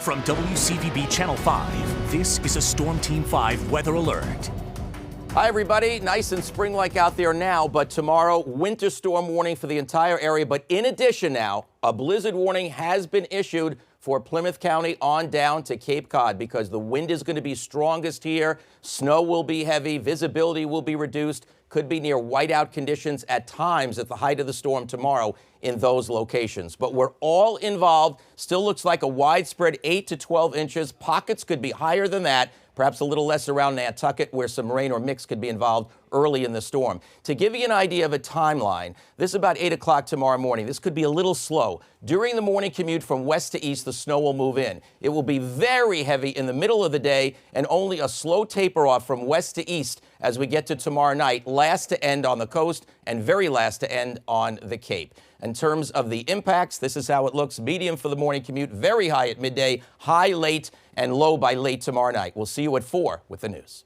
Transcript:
From WCVB Channel 5, this is a Storm Team 5 weather alert. Hi, everybody. Nice and spring-like out there now, but tomorrow, winter storm warning for the entire area. But in addition now, a blizzard warning has been issued for Plymouth County on down to Cape Cod because the wind is going to be strongest here. Snow will be heavy. Visibility will be reduced. Could be near whiteout conditions at times at the height of the storm tomorrow in those locations. But we're all involved. Still looks like a widespread 8 to 12 inches. Pockets could be higher than that. Perhaps a little less around Nantucket where some rain or mix could be involved early in the storm. To give you an idea of a timeline, this is about 8 o'clock tomorrow morning. This could be a little slow. During the morning commute from west to east, the snow will move in. It will be very heavy in the middle of the day and only a slow taper off from west to east as we get to tomorrow night, last to end on the coast and very last to end on the Cape. In terms of the impacts, this is how it looks. Medium for the morning commute, very high at midday, high late, and low by late tomorrow night. We'll see you at 4 with the news.